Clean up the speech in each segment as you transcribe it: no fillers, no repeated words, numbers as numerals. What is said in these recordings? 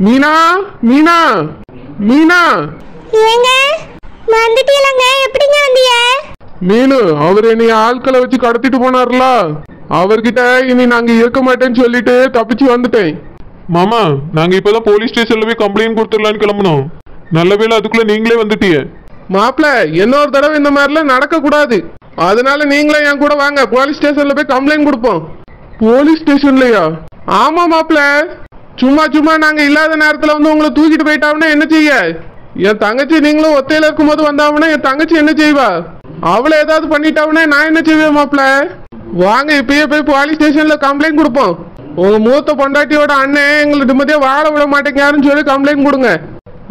மீனா மீனா மீனா ஏங்க வந்துட்டீங்களங்க? எப்படிங்க வந்தீங்க? மீனு அவர் என்னை ஆட்களை வச்சு கடத்திட்டு போனார்ல, அவர்கிட்ட இனி நாங்க இருக்க மாட்டேன்னு சொல்லிட்டு தப்பிச்சு வந்துட்டேன். மாமா, நாங்க இப்பதான் போலீஸ் ஸ்டேஷன்ல போய் கம்ப்ளைண்ட் கொடுத்துடலான்னு கிளம்பணும். நல்ல வேளை அதுக்குள்ள நீங்களே வந்துட்டீங்க. மாப்பிள்ள, இன்னொரு தடவை இந்த மாதிரிலாம் நடக்க கூடாது. அதனால நீங்களே என் கூட வாங்க, போலீஸ் ஸ்டேஷன்ல போய் கம்ப்ளைண்ட் கொடுப்போம். போலீஸ் ஸ்டேஷன்லயா? ஆமா மாப்பிள்ள, சும்மா சும்மா நாங்க இல்லாத நேரத்துல வந்து உங்களை தூக்கிட்டு போயிட்டாங்கன்னா என்ன செய்ய? என் தங்கச்சி நீங்களும் ஒத்தையில இருக்கும்போது வந்தாங்கன்னா என் தங்கச்சி என்ன செய்வா? அவளை ஏதாவது பண்ணிட்டாவுன்னா நான் என்ன செய்வேன் மாப்பிள்ள? வாங்க இப்பயே போய் போலீஸ் ஸ்டேஷன்ல கம்ப்ளைண்ட் கொடுப்போம். உங்க மூத்த பொண்டாட்டியோட அண்ணன் எங்களை நிம்மதியா வாழ விட மாட்டேங்காருன்னு சொல்லி கம்ப்ளைண்ட் கொடுங்க.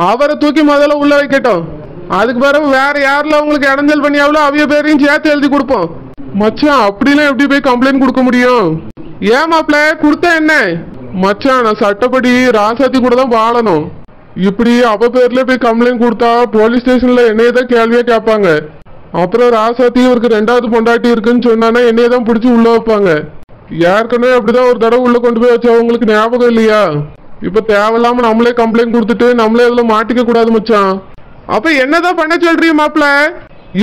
அவரை தூக்கி முதல்ல உள்ள வைக்கட்டும். அதுக்கு பிறகு வேற யாரில் உங்களுக்கு இடைஞ்சல் பண்ணியாவளோ அவைய பேரையும் சேர்த்து எழுதி கொடுப்போம். மச்சான், அப்படிலாம் எப்படி போய் கம்ப்ளைண்ட் கொடுக்க முடியும்? ஏன் மாப்பிள்ள, கொடுத்தா என்ன? மச்சான், நான் சட்டப்படி ராசாத்தி கூட தான் வாழணும். இப்படி அவ பேர்ல போய் கம்ப்ளைண்ட் கொடுத்தா போலீஸ் ஸ்டேஷன்ல என்னையதான் கேள்வியா கேட்பாங்க. அப்புறம் ராசாத்தி இவருக்கு 2வது பொண்டாட்டி இருக்குன்னு சொன்னானா என்னையதான் பிடிச்சி உள்ள வைப்பாங்க. ஏற்கனவே அப்படிதான் ஒரு தடவை உள்ள கொண்டு போய் வச்சா உங்களுக்கு ஞாபகம் இல்லையா? இப்ப தேவையில்லாம நம்மளே கம்ப்ளைண்ட் கொடுத்துட்டு நம்மளே அதுல மாட்டிக்க கூடாது மச்சான். அப்ப என்னதான் பண்ண சொல்றீங்க மாப்பிள்ள?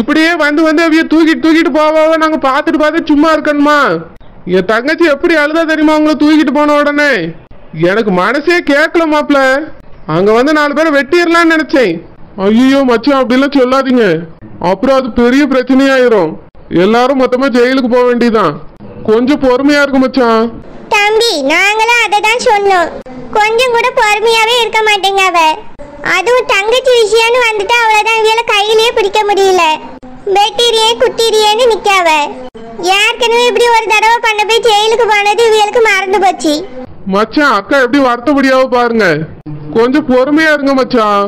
இப்படியே வந்து அவைய தூக்கிட்டு போவாவ நாங்க பார்த்துட்டு சும்மா இருக்கணுமா? என் தங்கச்சி எப்படி அழுதா தெரியுமா உங்களை தூக்கிட்டு போன உடனே? எனக்கு மனசே கேட்கல மாப்பிள்ள. அங்க வந்து 4 பேரை வெட்டிடலான்னு நினைச்சேன். ஐயோ மச்சான், அப்படிலாம் சொல்லாதீங்க. அப்புறம் அது பெரிய பிரச்சனையாயிரும். எல்லாரும் மொத்தமா ஜெயிலுக்கு போக வேண்டியதான். கொஞ்சம் பொறுமையா இருக்கு மச்சான். தம்பி, நாங்களும் அதை தான் சொன்னோம். கொஞ்சம் கூட பொறுமையாவே இருக்க மாட்டேங்க அவ. அதுவும் தங்கச்சி விஷயம்னு வந்துட்டு அவ்வளவுதான், இவள கையிலேயே பிடிக்க முடியல. வெட்டிரியே குட்டிரியேன்னு நிக்காவ. ஏற்கனவே இப்படி ஒரு தடவை பண்ண போய் ஜெயிலுக்கு போனது இவளுக்கு மறந்து போச்சு. மச்சான், அக்கா எப்படி வருத்தப்படியாவோ பாருங்க. கொஞ்சம் பொறுமையா இருங்க மச்சான்.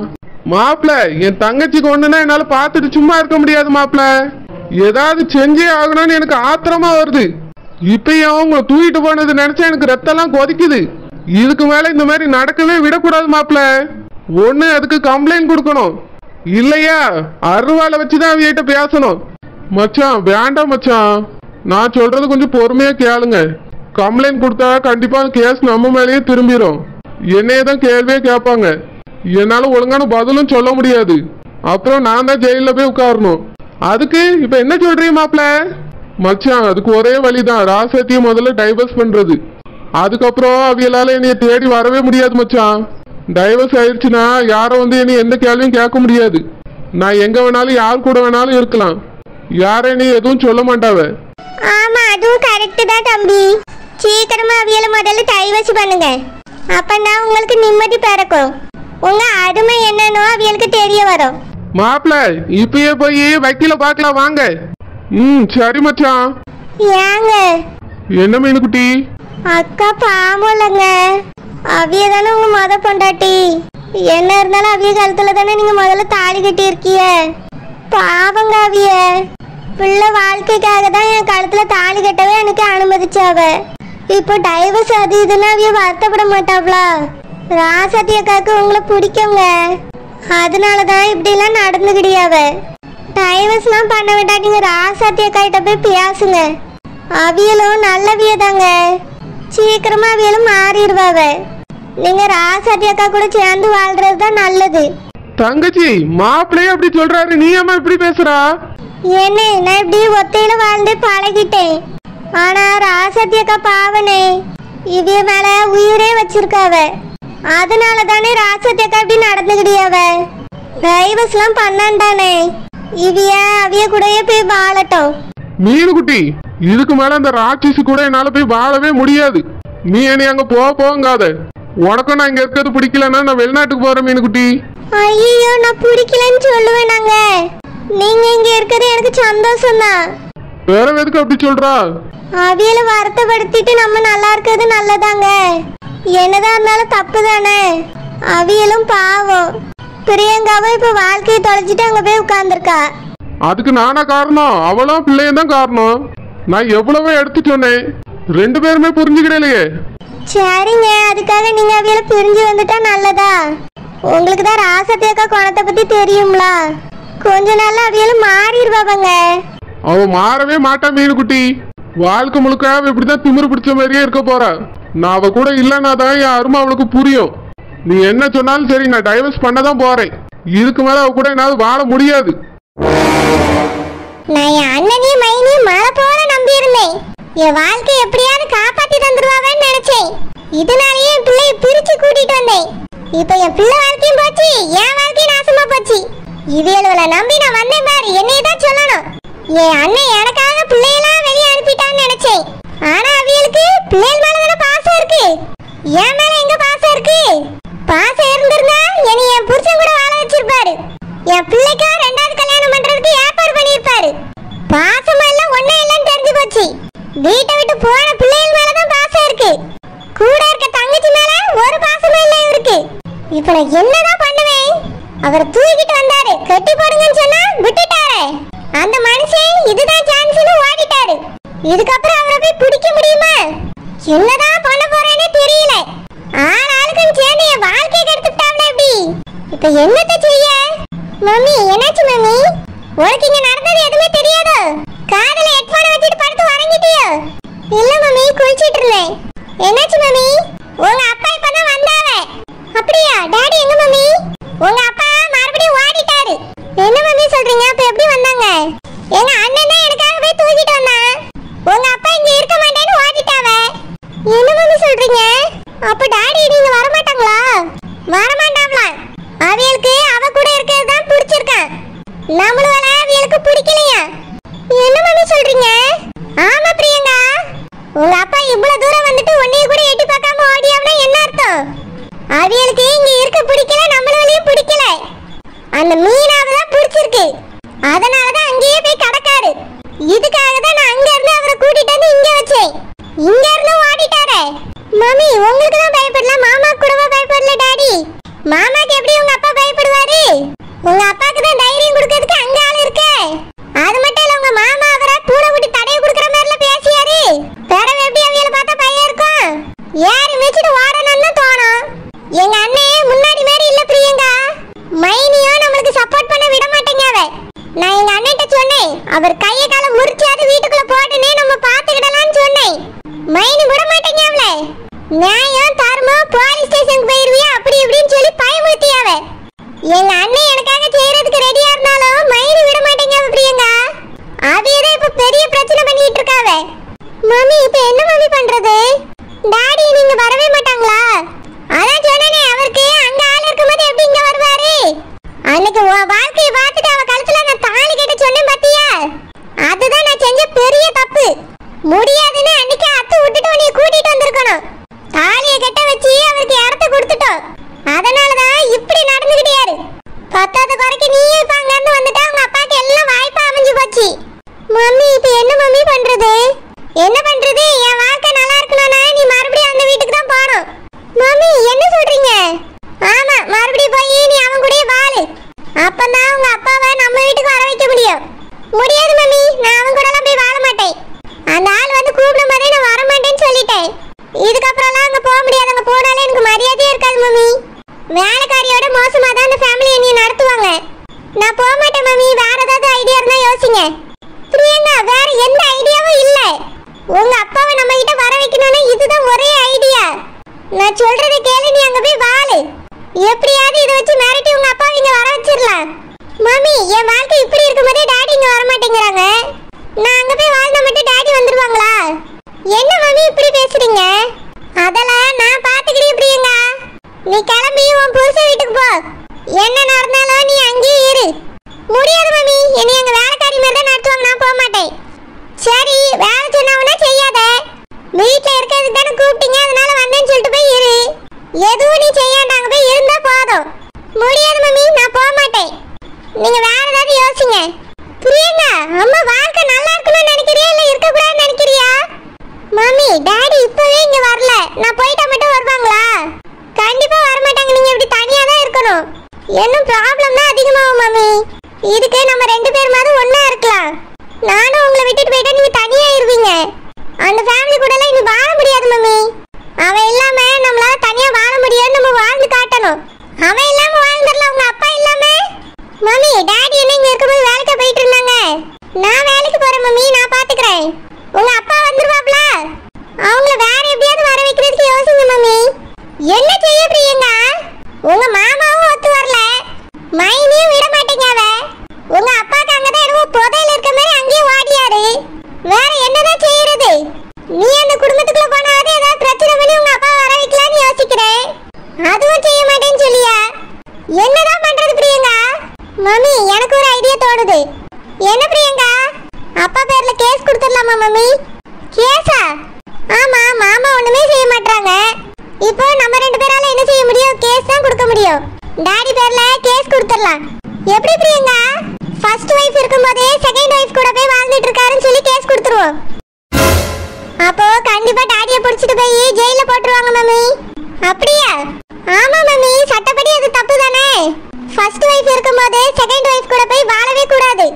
மாப்பிள்ள, என் தங்கச்சிக்கு ஒண்ணுன்னா என்னால பார்த்துட்டு சும்மா இருக்க முடியாது மாப்பிள்ள. ஏதாவது செஞ்சே ஆகணும்னு எனக்கு ஆத்திரமா வருது. இப்பயும் உங்களை தூக்கிட்டு போனது நினைச்சா எனக்கு ரத்தம்லாம் கொதிக்குது. இதுக்கு மேல இந்த மாதிரி நடக்கவே விடக்கூடாது மாப்பிள்ள. ஒண்ணு அதுக்கு கம்ப்ளைண்ட் கொடுக்கணும், இல்லையா அருவாலை வச்சுதான் அவியிட்ட பேசணும். மச்சான் வேண்டாம் மச்சான், நான் சொல்றது கொஞ்சம் பொறுமையா கேளுங்க. கம்ப்ளைண்ட் கொடுத்தா கண்டிப்பா கேஸ் நம்ம மேலேயே திரும்பிடும். என்னையதான் கேள்வியே கேட்பாங்க. என்னால ஒழுங்கான பதிலும் சொல்ல முடியாது. அப்புறம் நான் தான் ஜெயில போய் உட்காரணும். அதுக்கு இப்ப என்ன சொல்றீங்க மாப்பிள்ள? மச்சான், அதுக்கு ஒரே வழிதான், ராசாத்தியை முதல்ல டைவர்ஸ் பண்றது. அதுக்கப்புறம் அவியலால என்னைய தேடி வரவே முடியாது மச்சான். டைவர்ஸ் ஆயிடுச்சுன்னா யாரும் வந்து என்னை எந்த கேள்வியும் கேட்க முடியாது. நான் எங்க வேணாலும் யார் கூட வேணாலும் இருக்கலாம். யாரும் என்னை எதுவும் சொல்ல மாட்டாவ. ஆமா, அதுவும் கரெக்ட் தான் தம்பி. சீக்கிரமா அவியல முதல்ல டைவர்ஸ் பண்ணுங்க. அப்பதான் உங்களுக்கு நிம்மதி பிறக்கும். உங்க அருமை என்னன்னோ அவியலுக்கு தெரிய வரும். மாப்பிள்ள, இப்பயே போய் வக்கீல பாக்கலாம் வாங்க. சரி மச்சான். ஏங்க என்ன மீனுக்குட்டி? அக்கா பாவம்லங்க, அவிய தானே உங்க மொத பொண்டாட்டி. என்ன இருந்தாலும் அவிய காலத்துல தானே நீங்க முதல்ல தாலி கட்டி இருக்கீங்க. பாவங்க அவிய. பிள்ளை வாழ்க்கைக்காக தான் என் கழுத்துல தாலி கட்டவே எனக்கு அனுமதிச்சாவ. இப்போ டைவர்ஸ் அது இதுன்னு அவிய வருத்தப்பட மாட்டாவளா? ராசாத்தி அக்காவுக்கு உங்களை பிடிக்குங்க, அதனாலதான் இப்படி எல்லாம் நடந்துக்கிடியாவ. டைவர்ஸ்லாம் பண்ண வேண்டாம், நீங்க ராசாத்தி அக்கா கிட்ட போய் பேசுங்க. அவியலும் நல்லவிய தாங்க, சீக்கிரமா அவியலும் மாறிடுவாவ. நீங்க ராசாத்தி அக்கா கூட சேர்ந்து வாழ்றது தான் நல்லது. தங்கச்சி, மாப்பிள்ளையே அப்படி சொல்றாரு, நீ அம்மா இப்படி பேசுறா? என்ன, நான் இப்படி ஒத்தையில வாழ்ந்து பழகிட்டேன். ஆனா ராசாத்தி அக்கா பாவனே, இவிய மேல உயிரே வச்சிருக்காவ. அதனால தானே ராசாத்தி அக்கா இப்படி நடந்துக்கிடியாவ. டைவர்ஸ்லாம் பண்ணாண்டானே, இவிய அவிய கூடயே போய் வாழட்டும். மீனுக்குட்டி, இதுக்கு மேல அந்த ராட்சசி கூட என்னால போய் வாழவே முடியாது. நீ என்னை அங்க போங்காத. உனக்கும் நான் இங்க இருக்கிறது பிடிக்கலன்னா நான் வெளிநாட்டுக்கு போறேன் மீனுக்குட்டி. ஐயோ, நான் பிடிக்கலன்னு சொல்லுவேன். நாங்க நீங்க இங்க இருக்கிறது எனக்கு சந்தோஷம் தான். வேற எதுக்கு அப்படி சொல்றா? அவியல வருத்தப்படுத்திட்டு நம்ம நல்லா இருக்கிறது நல்லதாங்க. என்னதான் இருந்தாலும் தப்பு தானே. அவியலும் பாவம். பிரியங்காவும் இப்ப வாழ்க்கையை தொலைச்சிட்டு அங்க போய் உட்கார்ந்துருக்கா. அதுக்கு நானா காரணம்? அவளும் பிள்ளையும் தான் காரணம். நான் எவ்வளவோ எடுத்து சொன்னேன், 2 பேருமே புரிஞ்சுக்கிடலையே. சரிங்க, அதுக்காக நீங்க அவியல பிரிஞ்சு வந்துட்டா நல்லதா? உங்களுக்கு தான் ராசாத்தி அக்கா குணத்தை பத்தி தெரியும்ல. கொஞ்ச நாள்ல அவியலும் மாறிடுவாங்க. அவ மாறவே மாட்டா மீனுக்குட்டி. வாழ்க்கை முழுக்க இப்படிதான் திமிரு பிடிச்ச மாதிரியே இருக்க போறா. நான் அவ கூட இல்லைன்னா தான் என் அருமை அவளுக்கு புரியும். நீ என்ன சொன்னாலும் சரி, நான் டைவர்ஸ் பண்ண தான் போறேன். இதுக்கு மேல அவ கூட என்னால வாழ முடியாது. நான் என் அண்ணனையும் மைனியும் மழை போல நம்பி இருந்தேன். என் வாழ்க்கை எப்படியாவது காப்பாத்தி தந்துருவாங்கன்னு நினைச்சேன். இதனாலேயே என் பிள்ளைய பிரிச்சு கூட்டிட்டு வந்தேன். இப்ப என் பிள்ளை வாழ்க்கையும் போச்சு, என் வாழ்க்கையும் நாசமா போச்சு. இவளை நம்பி நான் வந்தேன் பாரு, என்னைய தான் சொல்லணும். என் அண்ணன் எனக்காக பிள்ளையெல்லாம் வெளியே அனுப்பிட்டான்னு நினைச்சேன். ஆனா அவளுக்கு பிள்ளைகள் மேலதான பாசம் இருக்கு, என் மேல எங்க பாசம் இருக்கு? பாசம் இருந்திருந்தா என்னை என் புருஷன் கூட வாழ வச்சிருப்பாரு. என் பிள்ளைக்கா 2வது கல்யாணம் பண்றதுக்கு ஏற்பாடு பண்ணிருப்பாரு. பாசம் எல்லாம் ஒண்ணே இல்லைன்னு தெரிஞ்சு போச்சு. வீட்டை விட்டு போன பிள்ளைகள் மேலதான் பாசம் இருக்கு. கூட இருக்க தங்கச்சி மேல ஒரு பாசமும் இல்லை இவருக்கு. இப்ப நான் என்னதான் பண்ணுவேன்? அவரை தூக்கிட்டு வந்தாரு, கட்டி போடுங்கன்னு சொன்னா விட்டுட்டாரு. அந்த மனுஷன் இதுதான் சான்ஸ்னு ஓடிட்டாரு. இதுக்கப்புறம் அவரை போய் பிடிக்க முடியுமா? என்னதான் பண்ண போறேன்னு தெரியல. ஆளுக்குன்னு சேர்ந்து என் வாழ்க்கையை கெடுத்துட்டாங்க. எப்படி இப்ப என்னத்த செய்ய? மம்மி என்னாச்சு மம்மி? உனக்கு இங்க நடந்தது எதுவுமே தெரியாதோ? காதுல ஹெட்போன் வச்சுட்டு படுத்து உறங்கிட்டியோ? இல்ல மம்மி, குளிச்சிட்டு இருந்தேன். என்னாச்சு மம்மி? உங்க அப்பா இப்பதான் வந்தாவ. அப்படியா? டாடி எங்க மம்மி? உங்க அப்பா மறுபடியும் ஓடிட்டாரு. என்ன மம்மி சொல்றீங்க? அப்ப எப்படி வந்தாங்க? எங்க அண்ணன் தான் எனக்காக போய் தூக்கிட்டு வந்தான். உங்க அப்பா இங்க இருக்க மாட்டேன்னு ஓடிட்டாவ. என்ன மம்மி சொல்றீங்க? அப்ப டாடி நீங்க வர மாட்டாங்களா? வர மாட்டாங்களா? அவளுக்கு அவ கூட இருக்கிறது தான் பிடிச்சிருக்கான். நம்மளால அவளுக்கு பிடிக்கலையா? என்ன மம்மி சொல்றீங்க? ஆமா பிரியங்கா, உங்க அப்பா இவ்வளவு தூரம் வந்துட்டு உன்னைய கூட எட்டி பார்க்காம ஓடியாவனா என்ன அர்த்தம்? அவளுக்கு இங்க இருக்க பிடிக்கல, நம்மளாலையும் பிடிக்கல. அந்த மீனாவை தான் பிடிச்சிருக்கு. அதனாலதான் அங்கேயே போய் கடக்காரு. இதுக்காக தான் நான் அங்க இருந்து அவரை கூட்டிட்டு வந்து இங்க வச்சேன். இங்க இருந்து ஓடிட்டாரே. மம்மி உங்களுக்கு தான் பயப்படல, மாமா கூடவா பயப்படல டாடி? மாமாக்கு எப்படி உங்க அப்பா பயப்படுவாரு? உங்க அப்பாக்கு தான் தைரியம் கொடுக்கிறதுக்கு அங்க ஆள் இருக்கு. அது மட்டும் இல்ல, உங்க மாமா அவரை பூனை விட்டு தடைய கொடுக்குற மாதிரில பேசியாரு. பிறகு எப்படி அவியல பார்த்தா பையன் இருக்கும்? ஏறி வச்சுட்டு ஓடணும்னு தோணும். எங்க அண்ணே முன்னாடி மாதிரி இல்ல பிரியங்கா. மைனியும் நம்மளுக்கு சப்போர்ட் பண்ண விட மாட்டேங்காவ. நான் எங்க அண்ணன்ட்ட சொன்னேன், அவர் கையை காலை முறிச்சாது வீட்டுக்குள்ள போட்டுனே நம்ம பாத்துக்கிடலாம்னு சொன்னேன். மைனி விட மாட்டேங்காவல. நியாயம் தர்மம் போலீஸ் ஸ்டேஷனுக்கு போயிருவியா அப்படி இப்படின்னு சொல்லி பயமுறுத்தியாவ. எங்க அண்ணன் எனக்காக செய்யறதுக்கு ரெடியா இருந்தாலும் மைனி விட மாட்டேங்காவ பிரியங்கா. அவியதான் இப்ப பெரிய பிரச்சனை பண்ணிட்டு இருக்காவ. மம்மி இப்ப என்ன மம்மி பண்றது? டாடி நீங்க வரவே மாட்டாங்களா? அதான் சொன்னேனே, அவருக்கு அங்க ஆள் இருக்கும்போது எப்படி இங்க வருவாரு? அன்னைக்கு உன் வாழ்க்கையை பார்த்துட்டு அவ கழுத்துல நான் தாலி கட்ட சொன்னேன் பாத்தியா? அதுதான் நான் செஞ்ச பெரிய தப்பு. முடியாதுன்னு அன்னைக்கு அத்து விட்டுட்டு உன்னை கூட்டிட்டு வந்திருக்கணும். தாலியை கட்ட வச்சு அவருக்கு இடத்த கொடுத்துட்டோம். அதனாலதான் இப்படி நடந்துகிட்டியாரு. பத்தாவது குறைக்கு நீயும் இப்ப அங்க இருந்து வந்துட்டா உங்க அப்பாக்கு எல்லாம் வாய்ப்பா அமைஞ்சு போச்சு. மம்மி இப்ப என்ன மம்மி பண்றது? என்ன பண்றது? என் வாழ்க்கை நல்லா இருக்கணும்னா நீ மறுபடியும் அந்த வீட்டுக்கு தான் போகணும். மம்மி என்ன சொல்றீங்க? ஆமா, மறுபடியும் போய் நீ அவன் கூடயே வாழு. அப்பதான் உங்க அப்பாவை நம்ம வீட்டுக்கு வர வைக்க முடியும். முடியாது மம்மி, நான் அவன் கூட எல்லாம் போய் வாழ மாட்டேன். அந்த ஆள் வந்து கூப்பிடும் போதே நான் வர மாட்டேன்னு சொல்லிட்டேன். இதுக்கப்புறம்லாம் அங்க போக முடியாது. அங்க போனாலே எனக்கு மரியாதையே இருக்காது மம்மி. வேலைக்காரியோட மோசமா தான் அந்த ஃபேமிலி என்னைய நடத்துவாங்க. நான் போக மாட்டேன் மம்மி. வேற ஏதாவது ஐடியா இருந்தா யோசிங்க. பிரியங்கா வேற எந்த ஐடியாவும் இல்ல. உங்க அப்பாவை நம்ம கிட்ட வர வைக்கணும்னா இதுதான் ஒரே ஐடியா. நான் சொல்றதை கேளு, நீ அங்க போய் வாழு. எப்படியாவது இதை வச்சு மிரட்டி உங்க அப்பாவை இங்க வர வச்சிடலாம். மம்மி என் வாழ்க்கை இப்படி இருக்கும்போதே டாடி இங்க வர மாட்டேங்கிறாங்க. நான் அங்க போய் வாழ்ந்தா மட்டும் டாடி வந்துருவாங்களா? என்ன மம்மி இப்படி பேசுறீங்க? அதெல்லாம் நான் பாத்துக்கிறேன் பிரியங்கா. நீ கிளம்பி உன் புருஷன் வீட்டுக்கு போ. என்ன நடந்தாலும் நீ அங்கேயே இரு. முடியாது மம்மி, என்னை அங்க வேலைக்காரி மாதிரி தான் நடத்துவாங்க. நான் போக மாட்டேன். சரி, வேலை சொன்னவனா செய்யாத. வீட்டுல இருக்கிறதுக்கு தானே கூப்பிட்டீங்க, அதனால வந்தேன்னு சொல்லிட்டு போய் இரு. இருக்கும்போதே செகண்ட் வைஃப் கூட போய் வாழ்ந்துட்டு இருக்காருன்னு சொல்லி கேஸ் கொடுத்துருவோம். அப்போ கண்டிப்பா டாடியை பிடிச்சிட்டு போய் ஜெயில போட்டுருவாங்க மம்மி. அப்படியா? ஆமா மம்மி, சட்டப்படி அது தப்பு தானே. ஃபர்ஸ்ட் வைஃப் இருக்கும்போது செகண்ட் வைஃப் கூட போய் வாழவே கூடாது.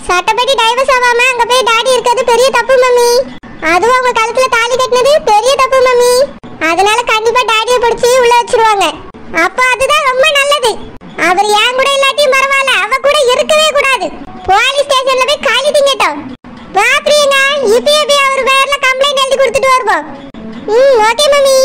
சட்டப்படி டைவர்ஸ் ஆகாம அங்க போய் டாடி இருக்கிறது பெரிய தப்பு மம்மி. அதுவும் அவங்க கழுத்துல தாலி கட்டினது பெரிய தப்பு மம்மி. அதனால கண்டிப்பா டாடியை பிடிச்சி உள்ள வச்சிருவாங்க. அப்ப அதுதான் ரொம்ப நல்லது. அவர் ஏன் கூட இல்லாட்டியும் பரவாயில்ல, அவ கூட இருக்கவே கூடாது. போலீஸ் ஸ்டேஷன்ல போய் காலி திங்கட்டும். வா பிரியங்கா, இப்பயே அவர் பேர்ல கம்ப்ளைண்ட் எழுதி கொடுத்துட்டு வருவோம். Okay mummy.